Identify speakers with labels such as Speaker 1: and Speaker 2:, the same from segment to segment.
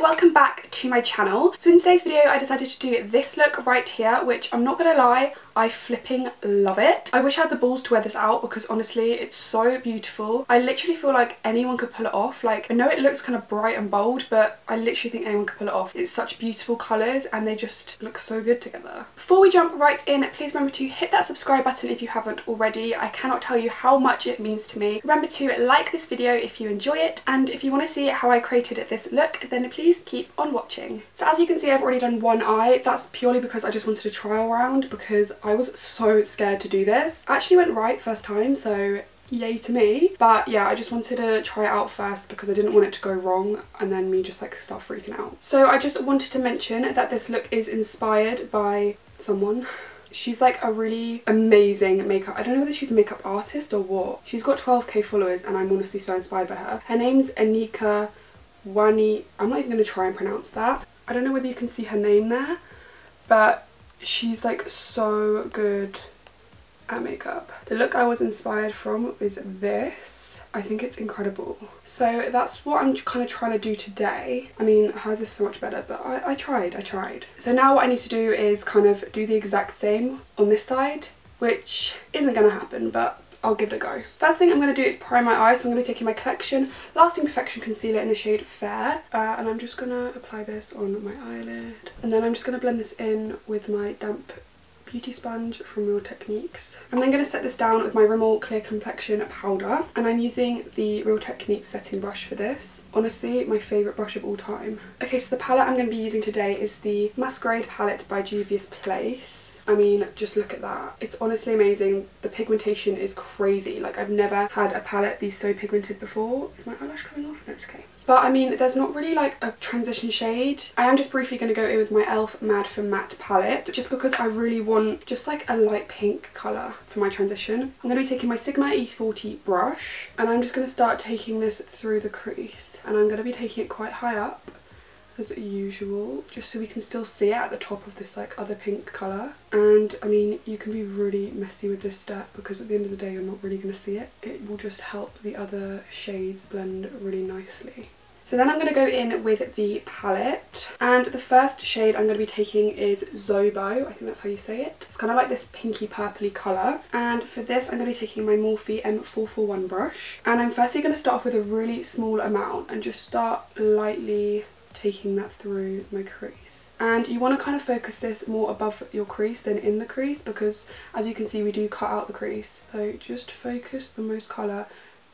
Speaker 1: welcome back to my channel. So in today's video I decided to do this look right here, which I'm not gonna lie, I flipping love it. I wish I had the balls to wear this out because honestly it's so beautiful. I literally feel like anyone could pull it off. Like, I know it looks kind of bright and bold, but I literally think anyone could pull it off. It's such beautiful colours and they just look so good together. Before we jump right in, please remember to hit that subscribe button if you haven't already. I cannot tell you how much it means to me. Remember to like this video if you enjoy it, and if you want to see how I created this look, then please keep on watching. So as you can see, I've already done one eye. That's purely because I just wanted to trial round because I was so scared to do this. I actually went right first time, so yay to me. But yeah, I just wanted to try it out first because I didn't want it to go wrong and then me just like start freaking out. So I just wanted to mention that this look is inspired by someone. She's like a really amazing makeup, I don't know whether she's a makeup artist or what. She's got 12k followers and I'm honestly so inspired by her. Her name's Anika Wani. I'm not even going to try and pronounce that. I don't know whether you can see her name there, but she's like so good at makeup. The look I was inspired from is this. I think it's incredible. So that's what I'm kind of trying to do today. I mean, hers is so much better, but I tried. So now what I need to do is kind of do the exact same on this side, which isn't going to happen, but I'll give it a go. First thing I'm going to do is prime my eyes. So I'm going to be taking my Collection Lasting Perfection Concealer in the shade Fair. And I'm just going to apply this on my eyelid. And then I'm just going to blend this in with my damp beauty sponge from Real Techniques. I'm then going to set this down with my Rimmel Clear Complexion powder. And I'm using the Real Techniques setting brush for this. Honestly, my favourite brush of all time. Okay, so the palette I'm going to be using today is the Masquerade palette by Juvia'S Place. I mean, just look at that. It's honestly amazing. The pigmentation is crazy. Like, I've never had a palette be so pigmented before. Is my eyelash coming off? No, it's okay. But I mean, there's not really like a transition shade. I am just briefly going to go in with my e.l.f. Mad for Matte palette, just because I really want just like a light pink colour for my transition. I'm going to be taking my Sigma E40 brush, and I'm just going to start taking this through the crease. And I'm going to be taking it quite high up, as usual, just so we can still see it at the top of this like other pink colour. And I mean, you can be really messy with this step because at the end of the day you're not really going to see it. It will just help the other shades blend really nicely. So then I'm going to go in with the palette, and the first shade I'm going to be taking is Zobo, I think that's how you say it. It's kind of like this pinky purpley colour, and for this I'm going to be taking my Morphe M441 brush, and I'm firstly going to start off with a really small amount and just start lightly taking that through my crease. And you want to kind of focus this more above your crease than in the crease, because as you can see we do cut out the crease. So just focus the most colour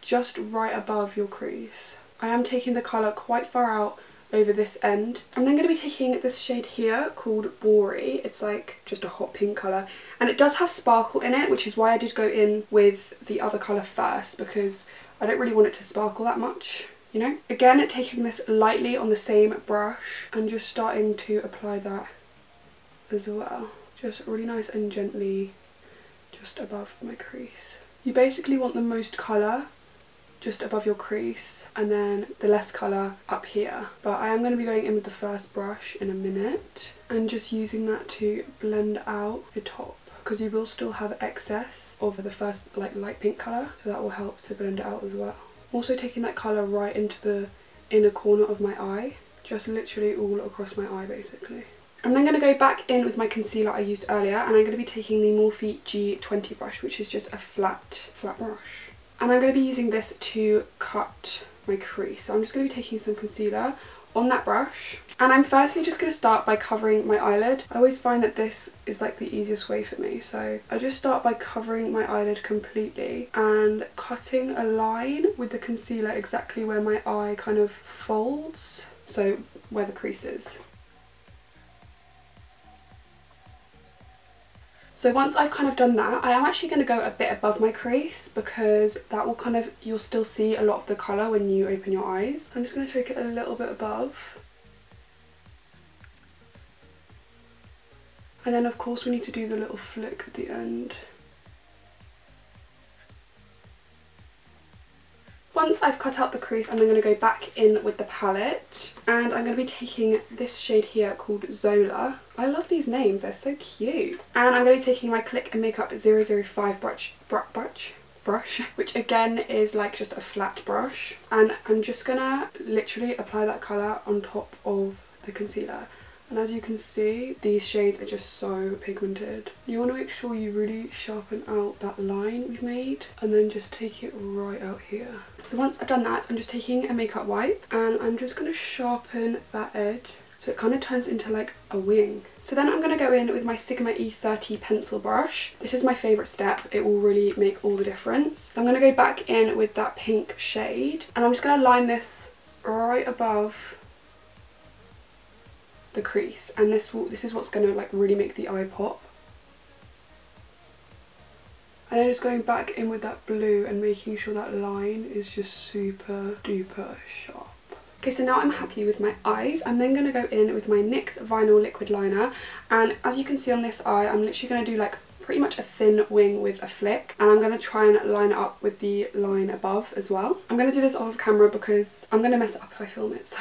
Speaker 1: just right above your crease. I am taking the colour quite far out over this end. I'm then going to be taking this shade here called Bori. It's like just a hot pink colour, and it does have sparkle in it, which is why I did go in with the other colour first, because I don't really want it to sparkle that much, you know. Again, taking this lightly on the same brush and just starting to apply that as well, just really nice and gently just above my crease. You basically want the most colour just above your crease and then the less colour up here. But I am going to be going in with the first brush in a minute and just using that to blend out the top, because you will still have excess of the first like light pink colour, so that will help to blend it out as well. Also taking that colour right into the inner corner of my eye, just literally all across my eye basically. I'm then going to go back in with my concealer I used earlier, and I'm going to be taking the Morphe G20 brush, which is just a flat brush. And I'm going to be using this to cut my crease. So I'm just going to be taking some concealer on that brush, and I'm firstly just going to start by covering my eyelid. I always find that this is like the easiest way for me, so I just start by covering my eyelid completely and cutting a line with the concealer exactly where my eye kind of folds, so where the crease is. So once I've kind of done that, I am actually going to go a bit above my crease, because that will kind of, you'll still see a lot of the colour when you open your eyes. I'm just going to take it a little bit above. And then of course we need to do the little flick at the end. Once I've cut out the crease, I'm then going to go back in with the palette, and I'm going to be taking this shade here called Zola. I love these names, they're so cute. And I'm going to be taking my Click and Makeup 005 brush. brush, which again is like just a flat brush, and I'm just gonna literally apply that colour on top of the concealer. And as you can see, these shades are just so pigmented. You want to make sure you really sharpen out that line we've made, and then just take it right out here. So once I've done that, I'm just taking a makeup wipe and I'm just going to sharpen that edge so it kind of turns into like a wing. So then I'm going to go in with my Sigma E30 pencil brush. This is my favourite step. It will really make all the difference. So I'm going to go back in with that pink shade, and I'm just going to line this right above the crease, and this is what's going to like really make the eye pop. And then just going back in with that blue and making sure that line is just super duper sharp. Okay, so now I'm happy with my eyes. I'm then going to go in with my NYX Vinyl Liquid Liner, and as you can see on this eye, I'm literally going to do like pretty much a thin wing with a flick, and I'm going to try and line it up with the line above as well. I'm going to do this off of camera because I'm going to mess it up if I film it, so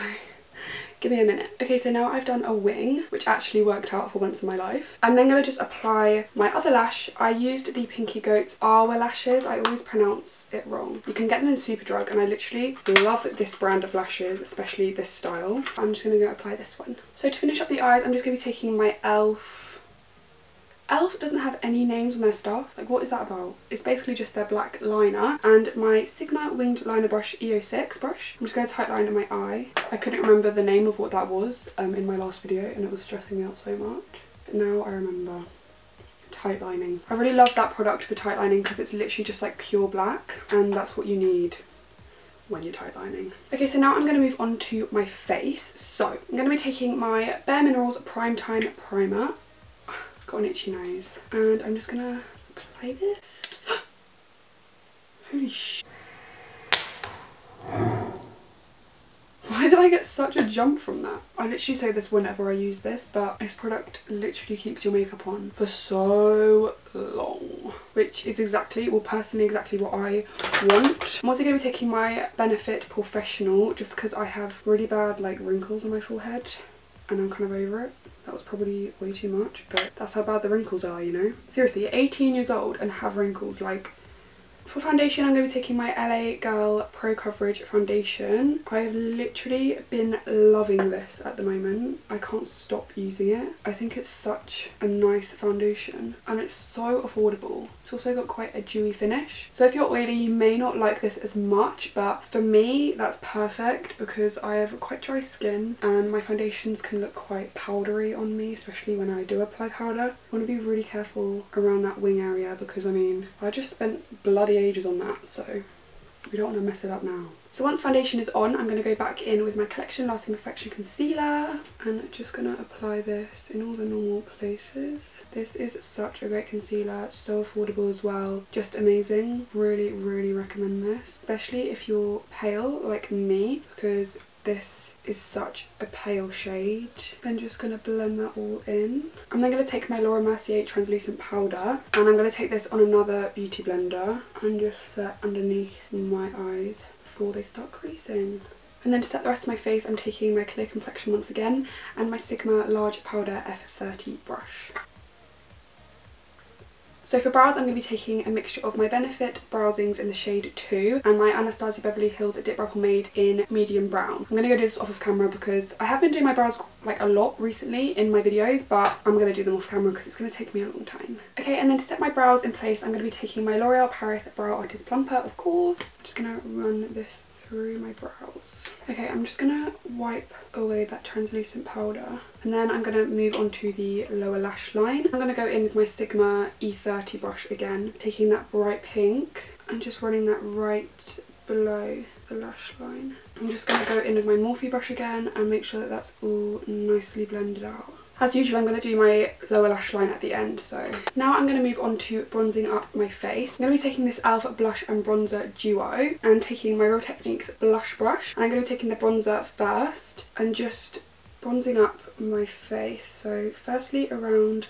Speaker 1: give me a minute. Okay, so now I've done a wing, which actually worked out for once in my life. I'm then going to just apply my other lash. I used the Pinky Goats Awa lashes. I always pronounce it wrong. You can get them in Superdrug, and I literally love this brand of lashes, especially this style. I'm just going to go apply this one. So to finish up the eyes, I'm just going to be taking my Elf doesn't have any names on their stuff. Like, what is that about? It's basically just their black liner, and my Sigma Winged Liner Brush EO6 brush. I'm just going to tightline in my eye. I couldn't remember the name of what that was in my last video, and it was stressing me out so much. But now I remember. Tightlining. I really love that product for tightlining because it's literally just like pure black, and that's what you need when you're tightlining. Okay, so now I'm going to move on to my face. So I'm going to be taking my Bare Minerals Primetime Primer. Got an itchy nose, and I'm just gonna apply this. Holy sh! Why did I get such a jump from that? I literally say this whenever I use this, but this product literally keeps your makeup on for so long, which is personally exactly what I want. I'm also going to be taking my Benefit Professional just because I have really bad like wrinkles on my forehead and I'm kind of over it. That was probably way too much, but that's how bad the wrinkles are, you know? Seriously, 18 years old and have wrinkles. Like, for foundation, I'm going to be taking my LA Girl Pro Coverage Foundation. I've literally been loving this at the moment. I can't stop using it. I think it's such a nice foundation, and it's so affordable. It's also got quite a dewy finish. So if you're oily, you may not like this as much, but for me, that's perfect because I have quite dry skin and my foundations can look quite powdery on me, especially when I do apply powder. I want to be really careful around that wing area because, I mean, I just spent bloody ages on that, so we don't want to mess it up now. So once foundation is on, I'm going to go back in with my Collection Lasting Perfection Concealer, and just going to apply this in all the normal places. This is such a great concealer, so affordable as well, just amazing. Really, really recommend this, especially if you're pale like me, because this is such a pale shade. Then just going to blend that all in. I'm then going to take my Laura Mercier translucent powder, and I'm going to take this on another beauty blender and just set underneath my eyes before they start creasing. And then to set the rest of my face, I'm taking my Clear Complexion once again and my Sigma Large Powder F30 brush. So for brows, I'm going to be taking a mixture of my Benefit Browsings in the shade 2 and my Anastasia Beverly Hills Dip Brow Pomade in medium brown. I'm going to go do this off of camera because I have been doing my brows like a lot recently in my videos, but I'm going to do them off camera because it's going to take me a long time. Okay, and then to set my brows in place, I'm going to be taking my L'Oreal Paris Brow Artist Plumper, of course. I'm just going to run this through my brows. Okay, I'm just gonna wipe away that translucent powder, and then I'm gonna move on to the lower lash line. I'm gonna go in with my Sigma E30 brush again, taking that bright pink and just running that right below the lash line. I'm just gonna go in with my Morphe brush again and make sure that that's all nicely blended out. As usual, I'm going to do my lower lash line at the end. So now I'm going to move on to bronzing up my face. I'm going to be taking this e.l.f. Blush and Bronzer Duo and taking my Real Techniques blush brush. And I'm going to be taking the bronzer first and just bronzing up my face. So firstly around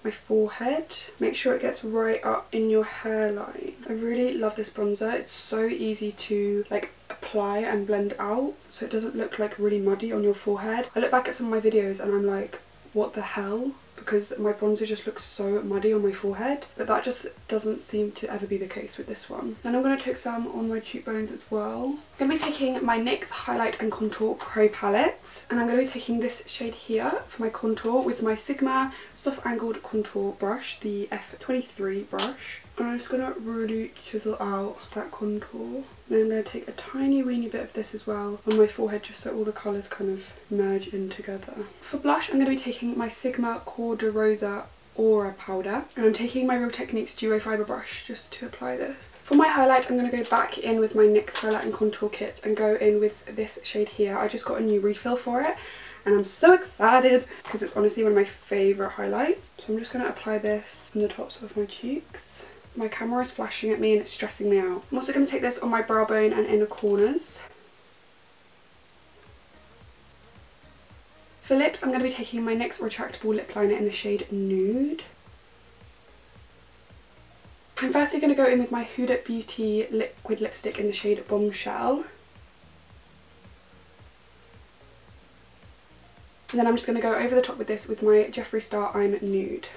Speaker 1: my forehead. Make sure it gets right up in your hairline. I really love this bronzer. It's so easy to like apply and blend out so it doesn't look like really muddy on your forehead. I look back at some of my videos and I'm like, what the hell? because my bronzer just looks so muddy on my forehead, but that just doesn't seem to ever be the case with this one. Then I'm going to take some on my cheekbones as well. I'm going to be taking my NYX Highlight and Contour Pro Palette, and I'm going to be taking this shade here for my contour with my Sigma Soft Angled Contour Brush, the F23 brush. And I'm just going to really chisel out that contour. Then I'm going to take a tiny weeny bit of this as well on my forehead, just so all the colours kind of merge in together. For blush, I'm going to be taking my Sigma Core de Rosa Aura powder, and I'm taking my Real Techniques Duo Fibre brush just to apply this. For my highlight, I'm going to go back in with my NYX Highlight and Contour Kit and go in with this shade here. I just got a new refill for it, and I'm so excited because it's honestly one of my favourite highlights. So I'm just going to apply this on the tops of my cheeks. My camera is flashing at me and it's stressing me out. I'm also going to take this on my brow bone and inner corners. For lips, I'm going to be taking my NYX Retractable Lip Liner in the shade Nude. I'm firstly going to go in with my Huda Beauty liquid lipstick in the shade Bombshell. And then I'm just going to go over the top with this with my Jeffree Star I'm Nude.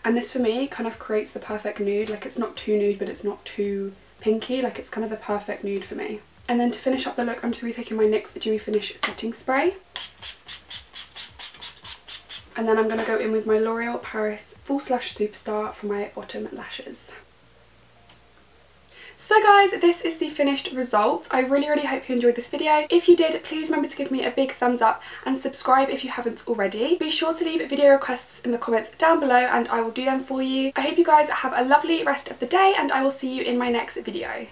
Speaker 1: And this for me kind of creates the perfect nude. Like, it's not too nude but it's not too pinky. Like, it's kind of the perfect nude for me. And then to finish up the look, I'm just going to be taking my NYX Dewy Finish Setting Spray. And then I'm going to go in with my L'Oreal Paris Full Slash Superstar for my bottom lashes. So guys, this is the finished result. I really hope you enjoyed this video. If you did, please remember to give me a big thumbs up and subscribe if you haven't already. Be sure to leave video requests in the comments down below and I will do them for you. I hope you guys have a lovely rest of the day and I will see you in my next video.